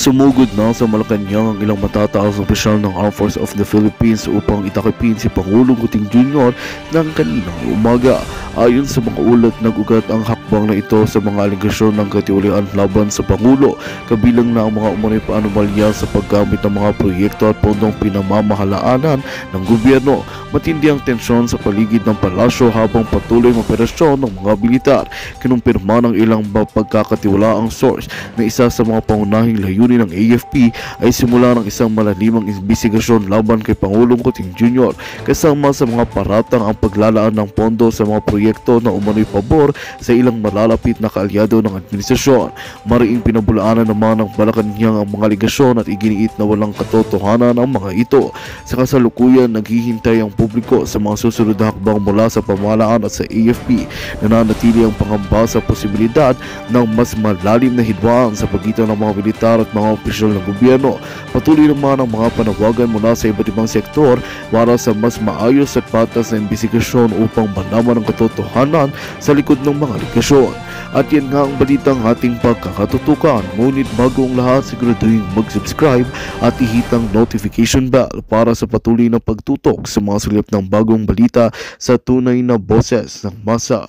Sumugod na sa Malacanang ang ilang matataas na opisyal ng Armed Forces of the Philippines upang itakipin si Pangulong Kuting Jr. ng kaninang umaga. Ayon sa mga ulat, nag-ugat ang hakbang na ito sa mga aligasyon ng katiwalian laban sa Pangulo, kabilang na ang mga umano'y paanomalya sa paggamit ng mga proyekto at pondong pinamamahalaanan ng gobyerno. Matindi ang tensyon sa paligid ng palasyo habang patuloy ang operasyon ng mga militar. Kinumpirma ng ilang pagkakatiwalaang source na isa sa mga pangunahing layunin ng AFP ay simula ng isang malalimang imbestigasyon laban kay Pangulong Kuting Jr. kasama sa mga paratang ang paglalaan ng pondo sa mga proyekto na umano'y pabor sa ilang malalapit na kaalyado ng administrasyon. Mariing pinabulaanan naman ng Malacanang ang mga aligasyon at iginiit na walang katotohanan ang mga ito. Sa kasalukuyan, naghihintay ang publiko sa mga susunod na hakbang mula sa pamahalaan at sa AFP. Nananatili ang pangamba sa posibilidad ng mas malalim na hidwaan sa pagitan ng mga militar at mga opisyal ng gobyerno. Patuloy naman ang mga panawagan mula sa iba't ibang sektor para sa mas maayos at patas na imbestigasyon upang malaman ang katotohanan sa likod ng mga aligasyon. At yan nga ang balitang ating pagkakatutukan. Ngunit bago ang lahat, siguraduhin mag-subscribe at ihitang notification bell para sa patuloy na pagtutok sa mga silip ng bagong balita sa tunay na boses ng masa.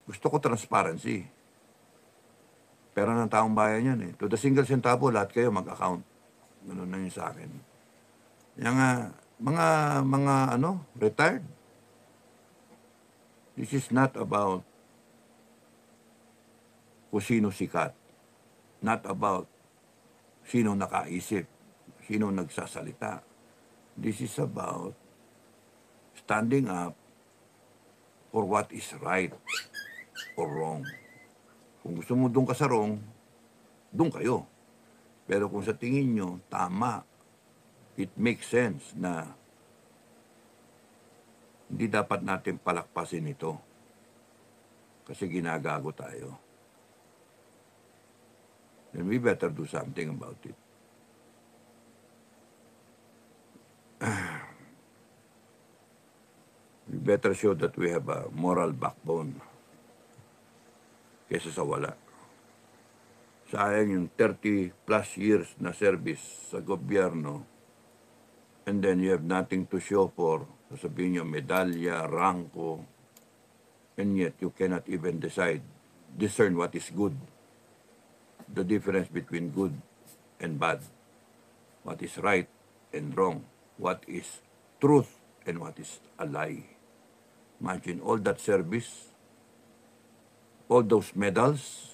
Gusto ko transparency. Pera ng taong bayan yan eh. To the single centavo, lahat kayo mag-account. Ganun na yun sa akin. Yung mga retired. This is not about kung sino sikat. Not about sino nakaisip, sino nagsasalita. This is about standing up for what is right or wrong. Kung gusto mo doon ka sa wrong, doon kayo. Pero kung sa tingin nyo, tama, it makes sense na hindi dapat natin palakpasin ito. Kasi ginagago tayo. Then we better do something about it. We better show that we have a moral backbone kesa sa wala. Sayang yung 30 plus years na service sa gobyerno and then you have nothing to show for. Sasabihin nyo, medalya, rangko, and yet you cannot even discern what is good. The difference between good and bad. What is right and wrong. What is truth and what is a lie. Imagine all that service, all those medals,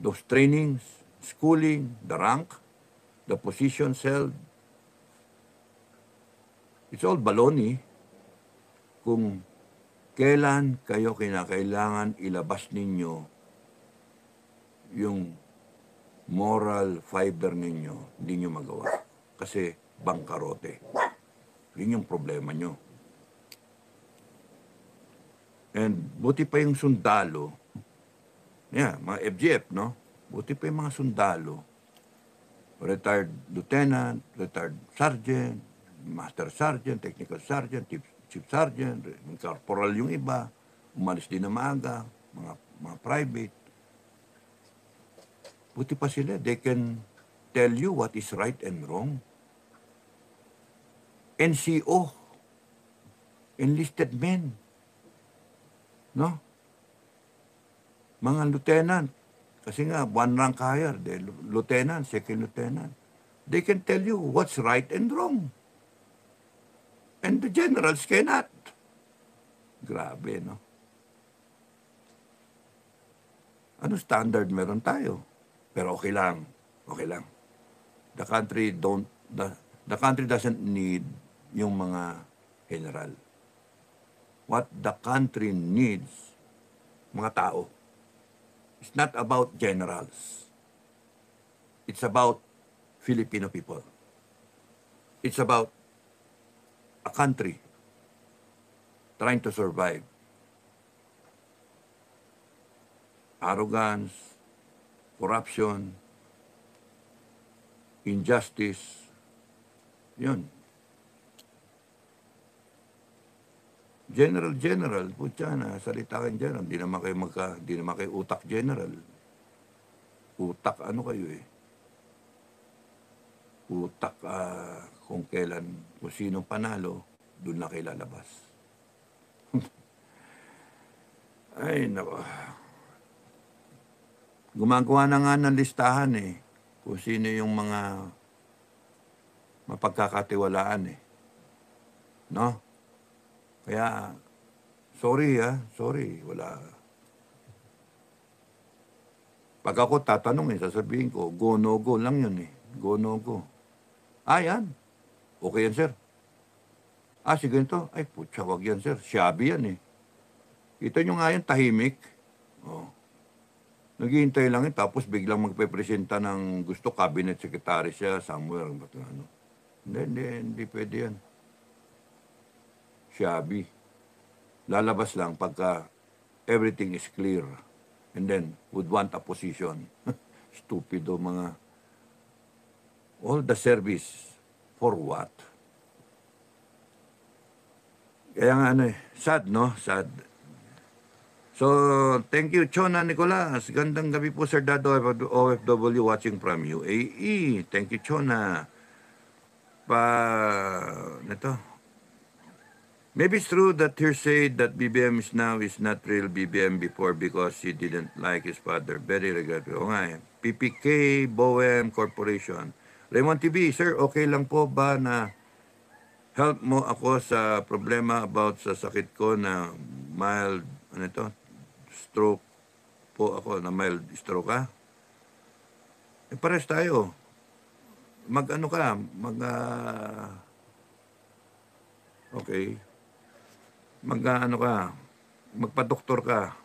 those trainings, schooling, the rank, the positions held. It's all baloney kung kailan kayo kinakailangan ilabas ninyo yung moral fiber ninyo, hindi nyo magawa. Kasi bangkarote. Yun yung problema nyo. And buti pa yung sundalo, mga FGF, no? Buti pa yung mga sundalo, retired lieutenant, retired sergeant, master sergeant, technical sergeant, chief sergeant, corporal yung iba, umalis din na maaga, mga private. Buti pa sila, they can tell you what is right and wrong. NCO, enlisted men, no? Mga lieutenant, kasi nga, one rank higher, lieutenant, second lieutenant. They can tell you what's right and wrong. And the generals cannot. Grabe, no? Ano standard meron tayo? Pero okay lang. Okay lang. The country doesn't need yung mga general. What the country needs, mga tao. It's not about generals. It's about Filipino people. It's about a country trying to survive. Arrogance, corruption, injustice, yun. General, putya na, salita kayo general. Di naman kayo utak general. Utak ano kayo eh. Utak kung sino panalo, doon na kayo lalabas. Ay, nako. Gumagawa na nga ng listahan eh. Kung sino yung mga mapagkakatiwalaan eh. No? Kaya, sorry, wala. Pag ako tatanong sasabihin ko, go, no, go lang yun eh. Go, no, go. Yan. Okay yan, sir. Sige ganito. Ay, putya, wag yan, sir. Shabby yan eh. Kita nyo nga yan, tahimik. Oh. Naghihintay lang yun, tapos biglang magpe-presenta ng gusto, cabinet secretary siya, somewhere. Ano. Hindi pwede yan. Shabby. Lalabas lang pagka everything is clear. And then, would want a position. Stupido mga... All the service, for what? Kaya nga sad no? Sad. So, thank you, Chona Nicolas. Gandang gabi po, Sir Dado, OFW watching from UAE. Thank you, Chona. Maybe it's true that hearsay that BBM is now is not real BBM before because he didn't like his father. Very regretful. O nga PPK Bohem Corporation. Raymond TV, sir, okay lang po ba na help mo ako sa problema about sa sakit ko na mild, stroke po ako, na mild stroke ka? Pares tayo. Okay. Magpa-doktor ka.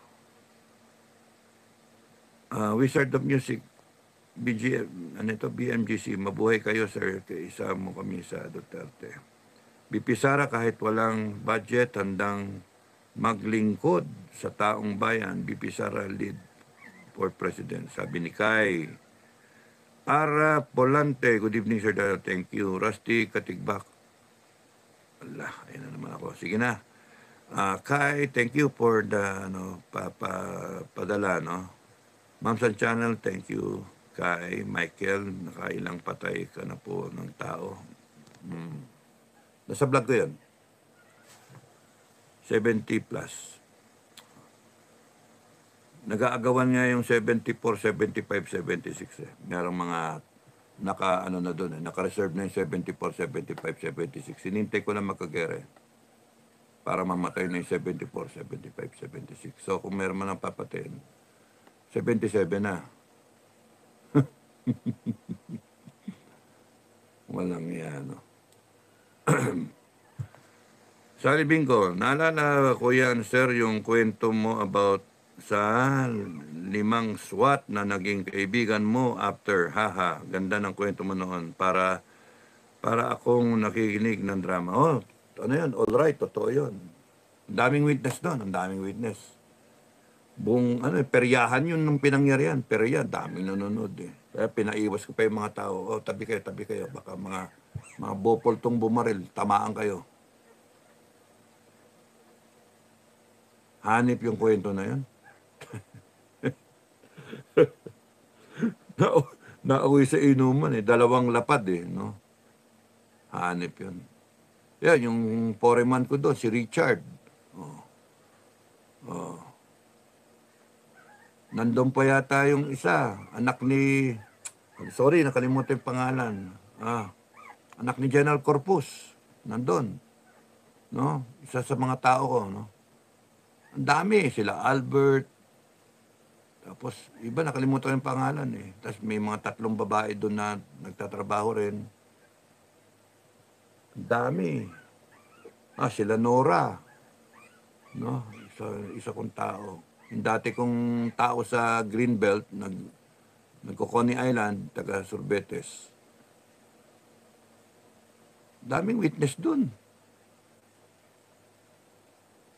Wizard of Music, BMGC, mabuhay kayo, sir. Isa mo kami sa Duterte. BP Sara, kahit walang budget, handang maglingkod sa taong bayan. BP Sara, lead for president. Sabi ni Kai. Ara Polante, good evening, sir. Thank you. Rusty Katigbak. Ayun na naman ako. Sige na. Kai, thank you for the padala, no? Ma'am San Channel, thank you. Kai, Michael, nakailang patay ka na po ng tao. Nasa vlog ko yan. 70 plus. Nag-aagawan nga yung 74, 75, 76 eh. Merong mga naka-reserve na yung 74, 75, 76. Sinintay ko na makagere para mamatay na yung 74, 75, 76. So, kung meron man ang papatayin, 77 na. Walang yan, no? Sally Bingo, naalala ko yan, sir, yung kwento mo about sa 5 SWAT na naging kaibigan mo after. Haha, ganda ng kwento mo noon para akong nakikinig ng drama. All right, totoo yun. Ang daming witness doon, Buong, peryahan yun nung pinangyarihan. Perya, daming nanonood eh. Kaya pinaiwas ko pa yung mga tao, tabi kayo. Baka mga bopol tong bumaril, tamaan kayo. Hanip yung kwento na yun. Nauwi sa inuman eh. 2 lapad eh, no? Hanip yun. Yan, yung foreman ko doon, si Richard. Nandun pa yata yung isa, anak ni, sorry, nakalimutan yung pangalan. Anak ni General Corpus, nandun. No? Isa sa mga tao ko, no? Ang dami, sila Albert. Tapos, iba nakalimutan yung pangalan eh. Tapos may mga 3 babae doon na nagtatrabaho rin. Ang dami. Sila Nora. No? Isa kong tao. Yung dati kong tao sa Greenbelt, nagko-Coney Island, taga Sorbetes. Daming witness dun.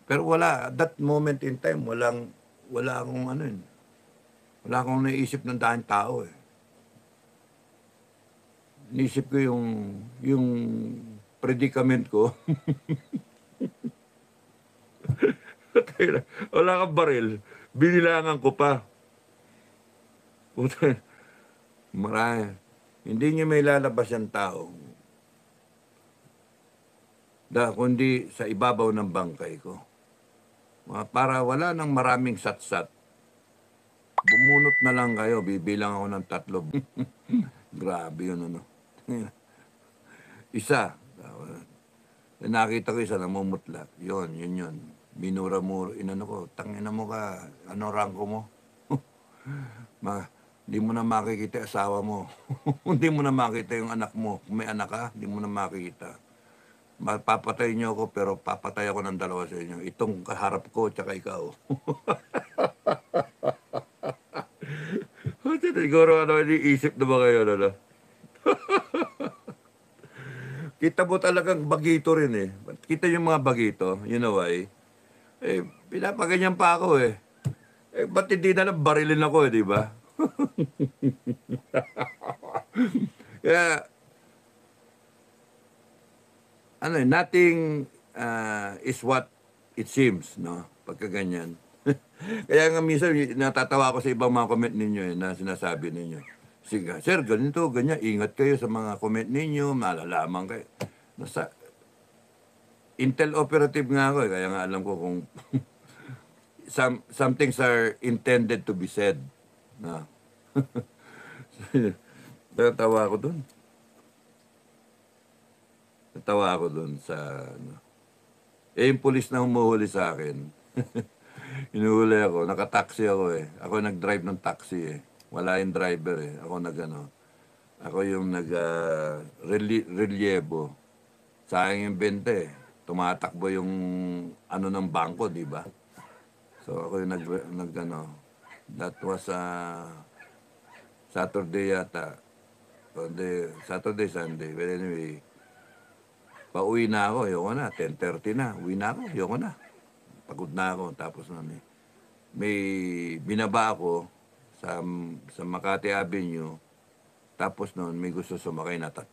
Pero wala, that moment in time, wala akong wala akong naisip ng daang tao eh. Naisip ko yung predicament ko. Wala kang baril, binilangan ko pa. Puta, marami. Hindi niyo may lalabas yung tao. Kundi sa ibabaw ng bangkay ko. Para wala nang maraming satsat. Bumunot na lang kayo, bibilang ako ng 3. Grabe yun, ano. Isa. Nakita ko isa, namumutla. Yun. Minura-mura. Inano ko, tangina mo ka, ano rangko mo? Hindi mo na makikita asawa mo. Hindi mo na makita yung anak mo. Kung may anak ka, hindi mo na makikita. Papatay niyo ako, pero papatay ako ng 2 sa inyo. Itong kaharap ko, tsaka ikaw. Siguro iniisip na ba kayo, ano? Kita mo talagang bagito rin eh. Kita yung mga bagito, you know why? Pinapaganyan pa ako eh. Ba't hindi na lang barilin ako eh, di ba? Kaya, nothing is what it seems, no? Pagka ganyan. Kaya nga minsan, natatawa ako sa ibang mga comment ninyo na sinasabi ninyo. Sige, sir, ganito, ganyan, ingat kayo sa mga comment ninyo, malalaman kayo. Intel operative nga ako, kaya nga alam ko kung some things are intended to be said. No? Natawa ako dun. Sa, yung pulis na humuhuli sa akin. Hinuhuli ako, nakataxi ako eh. Ako nag-drive ng taxi eh. Wala yung driver eh. Ako yung relievo. Sayang yung 20. Tumatakbo yung ng bangko, di ba? So ako yung that was Saturday yata. Saturday, Sunday. But anyway, pauwi na ako. Ayoko na. 10:30 na. Uwi na ako. Ayoko na. Pagod na ako. Tapos may binaba ako sa Makati Avenue. Tapos may gusto sumakay na 3.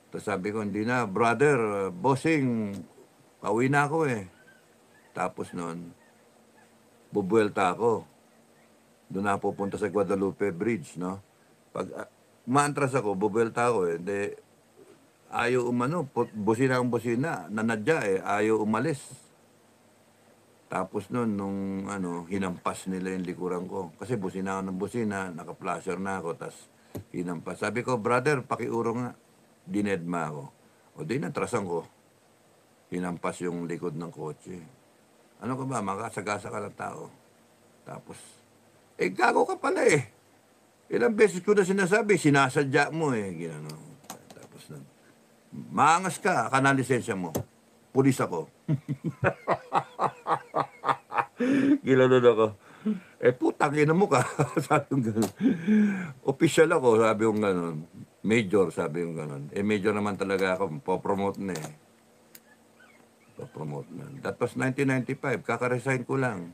Tapos sabi ko, hindi na, brother, bossing, pauwi na ako eh. Tapos bubuelta ako. Doon na pupunta sa Guadalupe Bridge, no? Pag maantras ako, bubuelta ako eh. Hindi, ayaw busina ang busina, nanadya eh, ayaw umalis. Tapos nung hinampas nila yung likuran ko. Kasi busina ako ng busina, naka-flasher na ako, tas hinampas. Sabi ko, brother, pakiuro nga. Dinedma ako. O di, natrasan ko. Hinampas yung likod ng kotse. Ano ka ba, makasagasa ka ng tao. Tapos, gago ka pala eh. Ilang beses ko na sinasabi, sinasadya mo eh. Ginano. Tapos maangas ka, lisensya mo. Pulis ako. Gilanon ako. Putang ina mo ka. Sabi yung gano'n. Official ako, sabi yung gano'n. Major, sabi yung gano'n. Major naman talaga ako. Po-promote na eh. Po-promote na. That was 1995. Kaka-resign ko lang.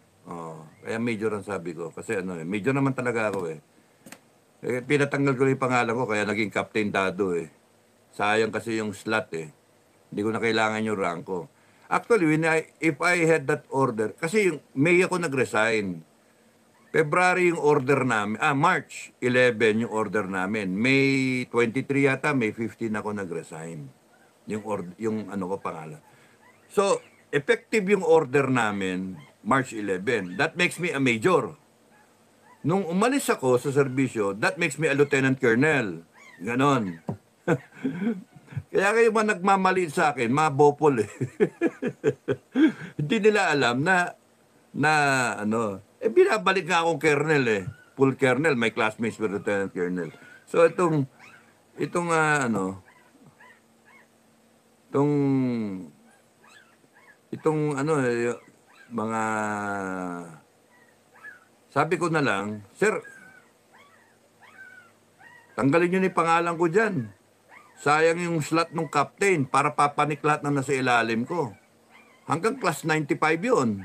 Kaya major ang sabi ko. Kasi major naman talaga ako eh. Pinatanggal ko yung pangalan ko, kaya naging Captain Dado eh. Sayang kasi yung slot eh. Hindi ko na kailangan yung rank ko. Actually, if I had that order, kasi yung May ako nag-resign. February yung order namin. March 11 yung order namin. May 23 yata, May 15 ako nag-resign. Yung ko pangalan. So, effective yung order namin, March 11. That makes me a major. Nung umalis ako sa serbisyo, that makes me a lieutenant colonel. Ganon. Kaya kayo nagmamali sa akin, mabopol eh. Hindi nila alam na binabalik nga akong colonel eh. Full colonel, my classmates were lieutenant colonel. So itong mga sabi ko na lang, sir, tanggalin nyo ni pangalan ko dyan. Sayang yung slot ng captain para papanik lahat na nasa ilalim ko. Hanggang class 95 yun.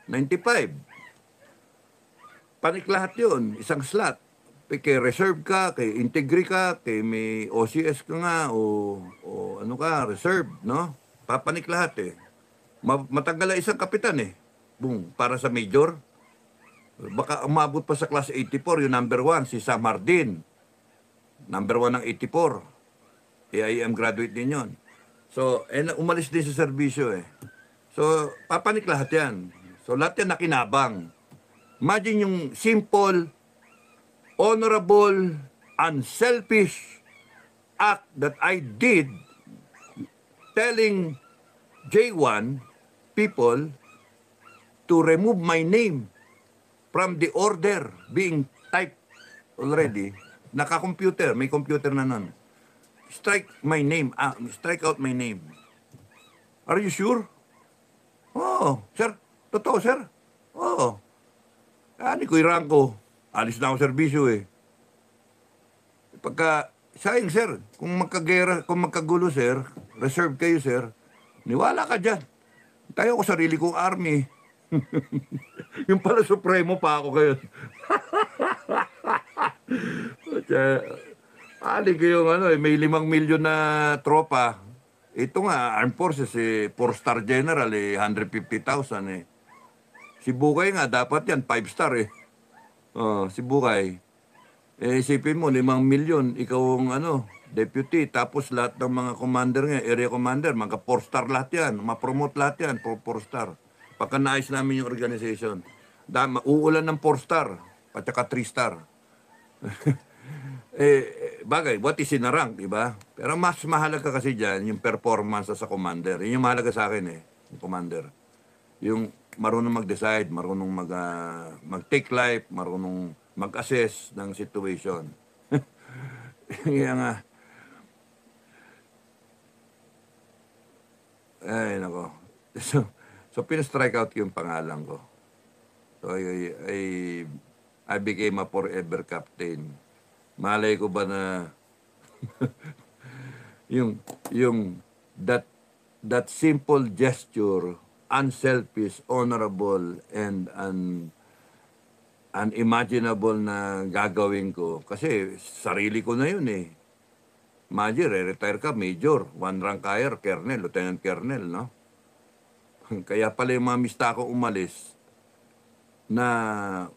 95. Panik lahat yun. Isang slot. Kay reserve ka, kay integri ka, kay may OCS ka nga, o reserve, no? Papanik lahat eh. Matagal na isang kapitan eh. Boom, para sa major. Baka umabot pa sa class 84, yung number 1, si Sam Hardin. Number 1 ng 84. AIM graduate din yon. So, umalis din sa serbisyo eh. So, papanik lahat yan. So, lahat yan nakinabang. Imagine yung simple, honorable, unselfish act that I did telling J1 people to remove my name from the order being typed already. Naka-computer, may computer na nun. Strike my name, strike out my name. Are you sure? Oo, sir. Totoo, sir. Oo. Ani ko irangko. Alis na ako serbisyo eh. Pagka, sayang sir, kung magkagera, kung magkagulo sir, reserve kayo sir, niwala ka dyan. Tayo ko sarili kong army. Yung pala supremo pa ako kayo. Ali ko yung may 5 milyon na tropa. Ito nga, Armed Forces, 4-star general, 150,000 eh. Si Bukay nga, dapat yan, 5-star eh. Si Bukay. Isipin mo, 5 milyon, ikaw ang deputy, tapos lahat ng mga commander nga, area commander, mga 4-star lahat yan, ma-promote lahat yan, 4-star. Pagka naayos namin yung organization, uulan ng 4-star, at saka 3-star. Bagay, what is in a rank, diba? Pero mas mahalaga kasi dyan yung performance sa commander. Yun yung mahalaga sa akin yung commander. Yung marunong mag-decide, marunong mag-take life, marunong mag-assess ng situation. Kaya nga, ay nako. So pinastrike out yung pangalan ko. So I became a forever captain. Malay ko ba na yung that simple gesture, unselfish, honorable, and unimaginable na gagawin ko. Kasi sarili ko na yun eh. Imagine, retire ka, major, 1 rank higher, colonel, lieutenant colonel, no? Kaya pala yung mga mista ko umalis na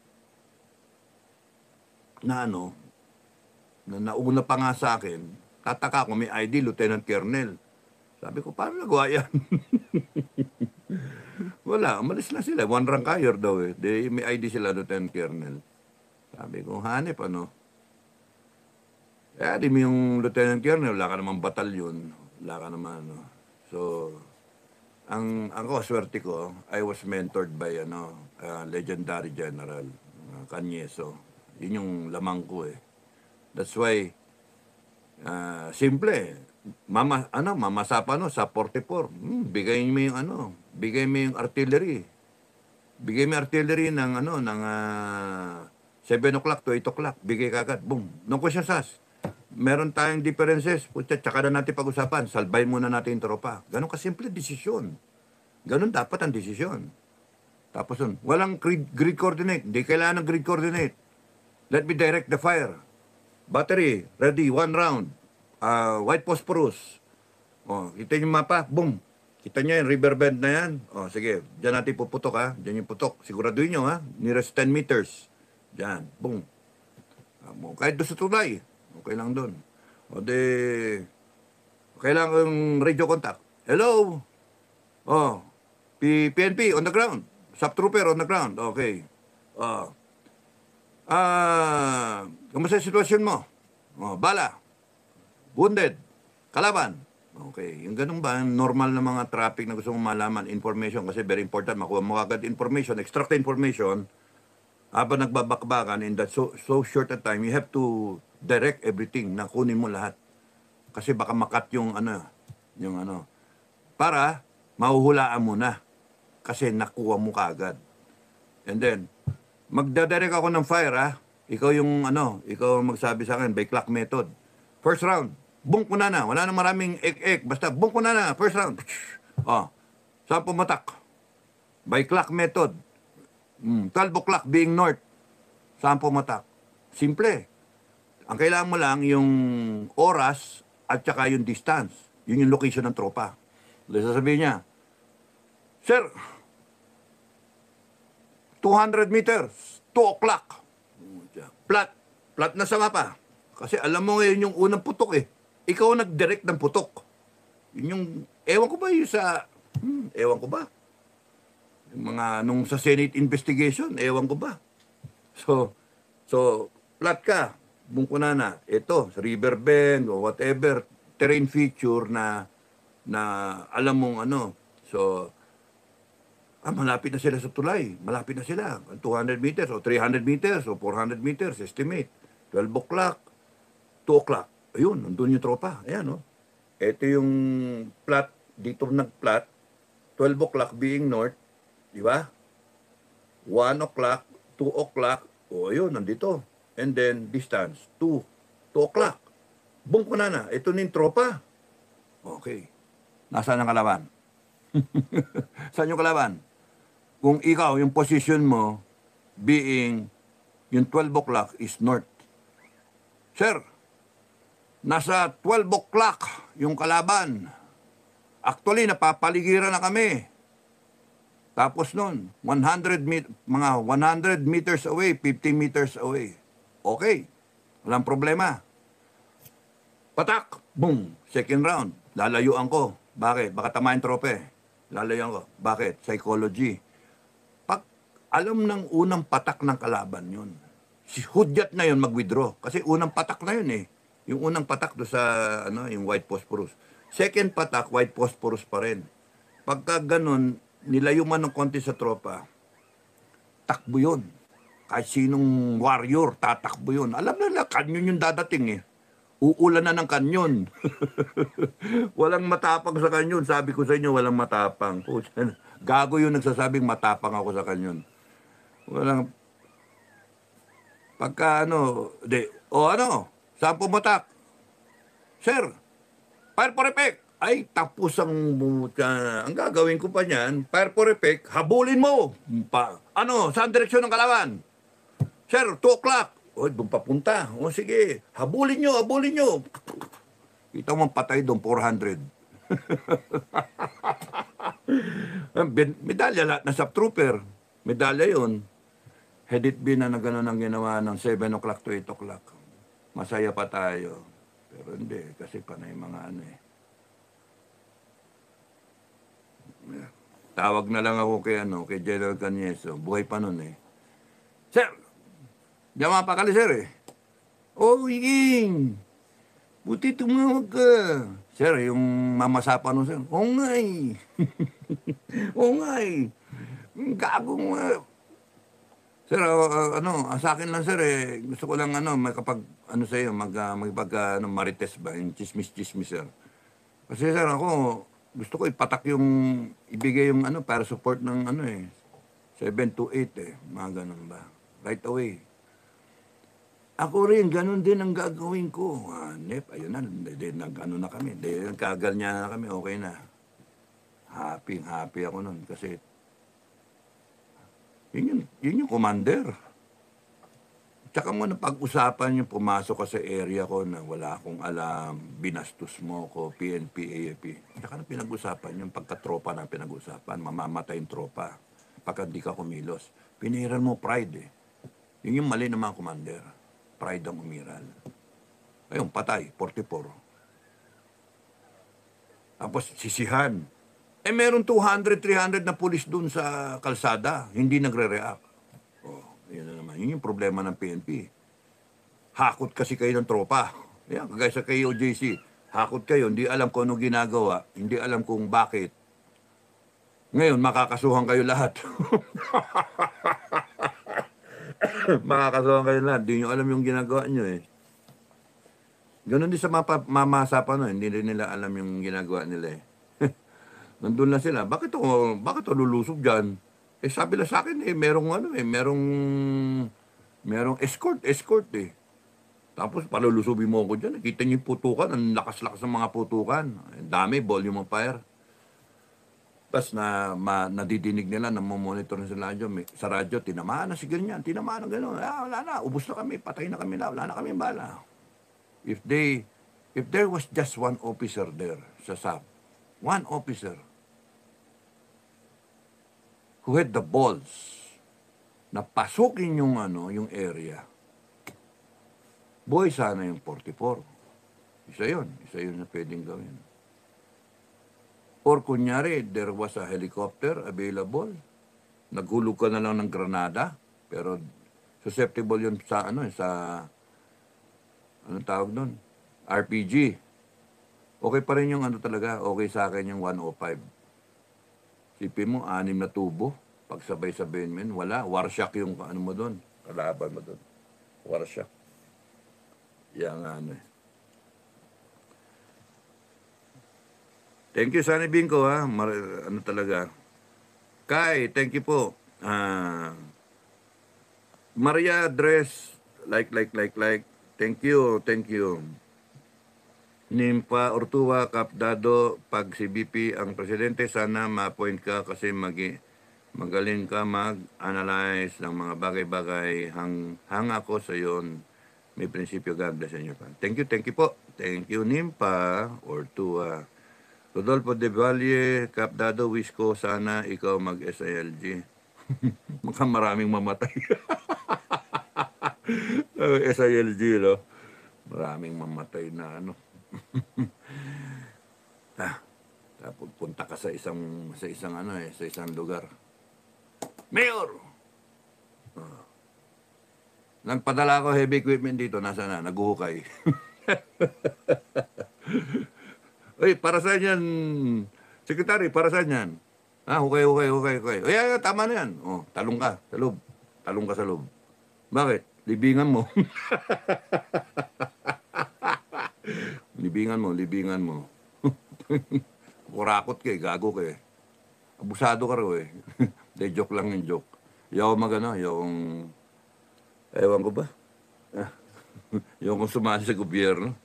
nauna pa nga sa akin, tataka ko may ID, Lieutenant Colonel. Sabi ko, paano nagawa yan? Wala, umalis na sila. 1 rank higher daw eh. May ID sila, Lieutenant Colonel. Sabi ko, hanip di mo yung Lieutenant Colonel, wala ka namang batalyon. Wala ka naman, So, ako, swerte ko, I was mentored by, legendary general, Canyeso. Yun yung lamang ko eh. That's why, simple, mamasapa sa 44. Bigay mo yung artillery. Bigay mo yung artillery ng 7 o'clock to 8 o'clock. Bigay kagad, boom. No question sas. Meron tayong differences. Putya, tsaka na natin pag-usapan. Salbay muna natin yung tropa. Ganon kasimple desisyon. Ganon dapat ang desisyon. Tapos walang grid coordinate. Hindi kailangan ng grid coordinate. Let me direct the fire. Battery, ready, 1 round. White phosphorus. Kita yung mapa, boom. Kita nyo yung river bend na yan. Sige, dyan natin puputok ha. Dyan yung putok. Siguraduhin nyo ha. Nearest 10 meters. Dyan, boom. Kahit doon sa tulay. Okay lang doon. Kailangan radio contact. Hello? PNP on the ground. Sub-trooper on the ground. Okay. Kamusta yung sitwasyon mo? Bala. Wounded. Kalaban. Okay. Yung ganun ba, normal na mga traffic na gusto mong malaman, information, kasi very important, makuha mo agad information, extract information, habang nagbabakbakan, in that so short a time, you have to direct everything, na kunin mo lahat. Kasi baka makat yung para mahuhulaan mo na. Kasi nakuha mo kaagad. And then, magdadirect ako ng fire, ha? Ikaw ikaw magsabi sa akin, by clock method. First round, bunk mo na. Wala na maraming ek-ek. Basta, bunk mo na. First round. Saan pumatak? By clock method. 12 o'clock being north. Saan pumatak? Simple. Ang kailangan mo lang yung oras at saka yung distance. Yun yung location ng tropa. Sasabihin niya, Sir, 200 meters, 2 o'clock. Flat. Flat na sa mapa. Kasi alam mo ngayon yung unang putok eh. Ikaw ang nag-direct ng putok. Yun yung, ewan ko ba yung sa, ewan ko ba? Yung mga, nung sa Senate investigation, ewan ko ba? So, flat ka. Bungkuna na. Ito, sa river bend o whatever, terrain feature na alam mong ano. So, malapit na sila sa tulay. Malapit na sila. 200 meters o 300 meters o 400 meters, estimate. 12 o'clock, 2 o'clock. Ayun, nandun yung tropa. Ayan, no? Ito yung plat, dito nag-plat. 12 o'clock being north, di ba? 1 o'clock, 2 o'clock, o ayun, nandito. And then, distance, 2 o'clock. Bung ko na. Ito na yung tropa. Okay. Nasaan ang kalaban? Saan yung kalaban? Kung ikaw, yung position mo, being, yung 12 o'clock is north. Sir, nasa 12 o'clock yung kalaban. Actually, napapaligiran na kami. Tapos nun, mga 100 meters away, 50 meters away. Okay, walang problema. Patak! Boom! Second round. Lalayuan ko. Bakit? Baka tamahin trope. Lalayuan ko. Bakit? Psychology. Pag alam ng unang patak ng kalaban yun, si hudyat na yun mag-withdraw. Kasi unang patak na yun eh. Yung unang patak do sa yung white phosphorus. Second patak, white phosphorus pa rin. Pagka ganun, nilayo man ng konti sa tropa, takbo yun. Kahit sinong warrior, tatakbo yun. Alam nila, kanyon yung dadating eh. Uulan na ng kanyon. Walang matapang sa kanyon. Sabi ko sa inyo, walang matapang. Gago yung nagsasabing matapang ako sa kanyon. Walang... Pagka saan pumatak? Sir, fire for effect. Ay, tapos ang gagawin ko pa niyan, fire for effect, habulin mo. Saan direksyon ng kalaban? Sir, 2 o'clock. O, doon papunta. O, sige, habulin nyo. Kita mo patay doon, 400. Medalya lahat na sub trooper. Medalya yun. Had it been na gano'n ang ginawa ng 7 o'clock to 8 o'clock, masaya pa tayo. Pero hindi, kasi panay mga Tawag na lang ako kay General Canieso. Buhay pa nun eh. Sir! Diyan pa kali, sir eh. Oh, Iging! Buti tumawag ka. Sir, yung mamasapa nun, sir. Oo nga eh. Oo nga eh. Gagong Sir, sa akin lang sir gusto ko lang sa iyo marites ba, yung chismis sir. Kasi sir ako, gusto ko ipatak ibigay yung para support ng 7 to 8 mga ganun ba. Right away. Ako rin, ganun din ang gagawin ko. Ayun na, na kami. Kagal niya na kami, okay na. Happy ako nun kasi yun yung commander. Tsaka mo na pag-usapan yung pumasok ka sa area ko na wala akong alam, binastos mo ko, PNP, AFP. Tsaka na pinag-usapan yung pagkatropa na pinag-usapan, mamamatay yung tropa pagka di ka kumilos. Pinihiran mo pride eh. Yun yung mali ng mga commander. Pride ang umiral. Ayun, patay, 44. Tapos sisihan. Meron 200, 300 na pulis dun sa kalsada, hindi nagre-react. Yun na naman. Yun yung problema ng PNP. Hakot kasi kayo ng tropa. Yan, kagaya sa KOJC. Hakot kayo, hindi alam kung ano ginagawa, hindi alam kung bakit. Ngayon, makakasuhan kayo lahat. Makakasuhan kayo lahat. Hindi nyo alam yung ginagawa nyo eh. Ganon din sa mamasapan, hindi rin nila alam yung ginagawa nila eh. Nandun na sila. Bakit ako lulusob dyan? Sabi lang sa akin merong escort eh. Tapos palulusubin mo ako dyan. Kita niyo yung putukan, ang lakas-lakas ng mga putukan. Dami, volume of fire. Tapos nadidinig nila, namomonitor na sa radyo, tinamaan na si ganyan, tinamaan na gano'n. Wala na, ubus na kami, patay na kami wala na kami bala. If there was just one officer there sa SAP, one officer, who had the balls na pasukin yung yung area, boy, sana yung 44. Isa yun na pwedeng gawin. Or kunyari, there was a helicopter available, naghulog ka na lang ng granada, pero susceptible yun sa anong tawag nun? RPG. Okay pa rin yung talaga, okay sa akin yung 105. Sipin mo, 6 na tubo, pag sabay-sabayin mo, wala, warshock yung mo doon, kalaban mo doon. Warshock. Yan Thank you, Sunny Binko, ha. Talaga. Kai, thank you po. Maria Dress, like. Thank you. Nimpa Ortua, Kapdado, pag si BP ang presidente, sana ma-appoint ka kasi magaling ka mag-analyze ng mga bagay-bagay. Hang ako sa yon. May prinsipyo, God bless inyo pa. Thank you po. Thank you, Nimpa Ortua. Rodolfo de Valle, Kapdado, wish ko sana ikaw mag-SILG. Mukhang maraming mamatay. SILG, no? Maraming mamatay na punta ka sa isang lugar. Mayor! Nagpadala ko heavy equipment dito, nasa na, naguhukay. Uy, para saan yan, Secretary, para saan yan? Hukay. Uy, tama na yan. Talong ka sa loob. Talong ka sa loob. Bakit? Libingan mo. libingan mo. Kurakot ka gago ka Abusado ka rin De, joke lang yung joke. Yaw yung, ewan ko ba? Yung kung sumali sa gobyerno.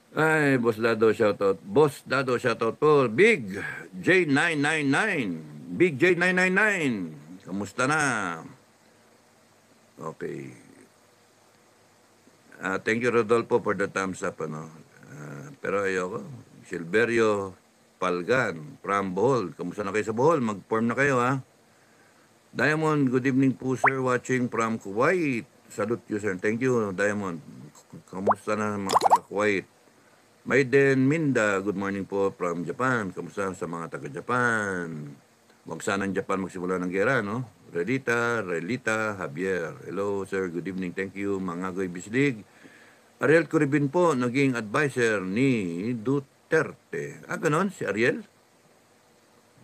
Ay, Boss Dado, shoutout. Boss Dado, shoutout po. Big J999. Big J999. Kamusta na? Okay. Thank you, Rodolfo, for the thumbs up. Pero ayoko. Silverio Palgan, from Bohol. Kamusta na kayo sa Bohol? Mag-form na kayo, ha? Diamond, good evening po, sir. Watching from Kuwait. Salute you, sir. Thank you, Diamond. Kamusta na mga taga-Kuwait? Maiden Minda, good morning po from Japan. Kamusta sa mga taga-Japan? Huwag sanang Japan magsimula ng gera, no? Relita, Javier. Hello, sir. Good evening. Thank you, Mangagoy Bislig. Ariel Coribin po, naging advisor ni Duterte. Ganon, si Ariel?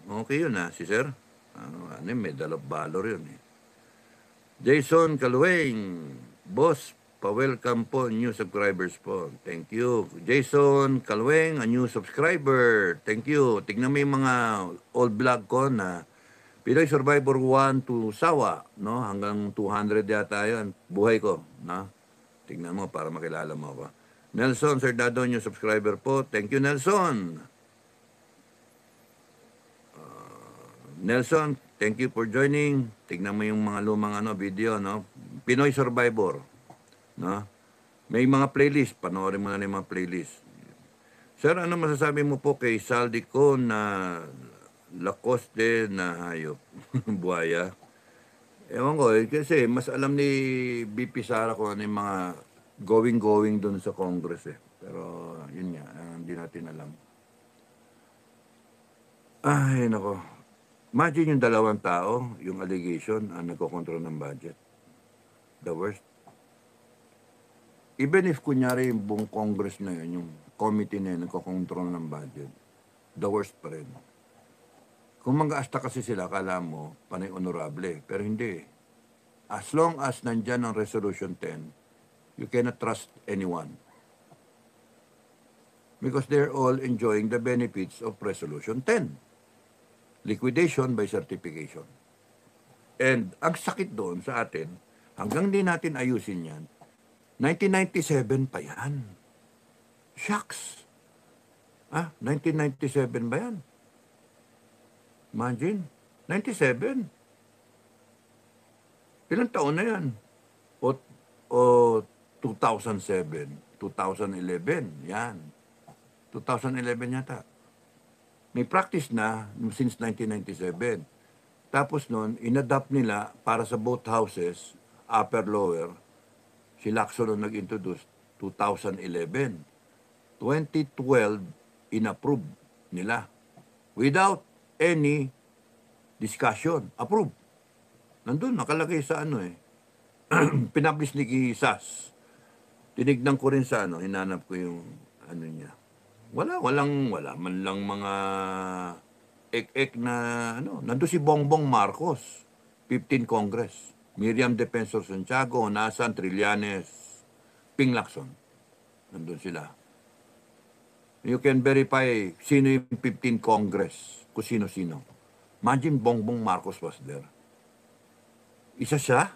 Okay yun, si sir. Medal of Valor yun, Jason Calueng, boss, pa-welcome po, new subscribers po. Thank you. Jason Calueng, a new subscriber. Thank you. Tignan mo yung mga old vlog ko na Pinoy Survivor 1 to Sawa, no? Hanggang 200 yata yun. Buhay ko, no? Tignan mo para makilala mo ako. Nelson Serdado, new subscriber po. Thank you, Nelson. Nelson, thank you for joining. Tignan mo yung mga lumang video, no? Pinoy Survivor, no? May mga playlist, panoorin mo na yung mga playlist. Sir, ano masasabi mo po kay Saldico na Lacoste na hayop? Buhaya. Ewan ko, kasi mas alam ni BP Sara kung ano yung mga going doon sa Congress Pero yun nga, hindi natin alam. Ay, nako. Imagine yung dalawang tao, yung allegation, ang nagkokontrol ng budget. The worst. Even if kunyari yung buong Congress na yun, yung committee na yun, nagkokontrol ng budget, the worst pa rin. Kung mag-aasta kasi sila, kala mo, panay honorable. Pero hindi. As long as nandyan ang Resolution 10, you cannot trust anyone. Because they're all enjoying the benefits of Resolution 10. Liquidation by certification. And ang sakit doon sa atin, hanggang di natin ayusin yan, 1997 pa yan. Shucks. 1997 ba yan? Imagine, 97. Ilang taon na yan? O 2007, 2011, yan. 2011 yata. May practice na since 1997. Tapos noon, inadapt nila para sa boat houses, upper, lower. Si Lacson nung nag-introduce, 2011. 2012, inapprove nila. Without any discussion. Approve. Nandun, nakalagay sa pinablis ni SAS. Tinignan ko rin sa hinanap ko yung niya. Wala man lang mga ek-ek na nandun si Bongbong Marcos, 15 Congress. Miriam Defensor Santiago, Nasan, Trillanes, Ping Lacson. Nandun sila. You can verify sino yung 15 Congress, kung sino-sino. Imagine Bongbong Marcos was there. Isa siya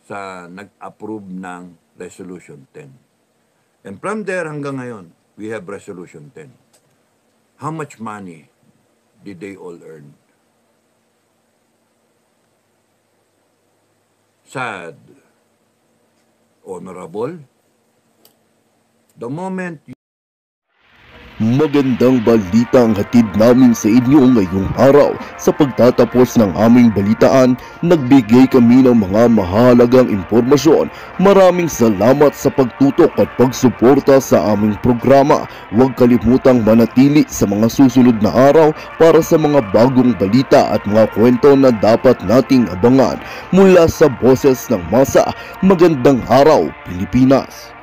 sa nag-approve ng Resolution 10. And from there hanggang ngayon, we have Resolution 10. How much money did they all earn? Sad. Honorable. The moment Magandang balita ang hatid namin sa inyo ngayong araw. Sa pagtatapos ng aming balitaan, nagbigay kami ng mga mahalagang impormasyon. Maraming salamat sa pagtutok at pagsuporta sa aming programa. Huwag kalimutang manatili sa mga susunod na araw para sa mga bagong balita at mga kwento na dapat nating abangan. Mula sa Boses ng Masa, magandang araw, Pilipinas!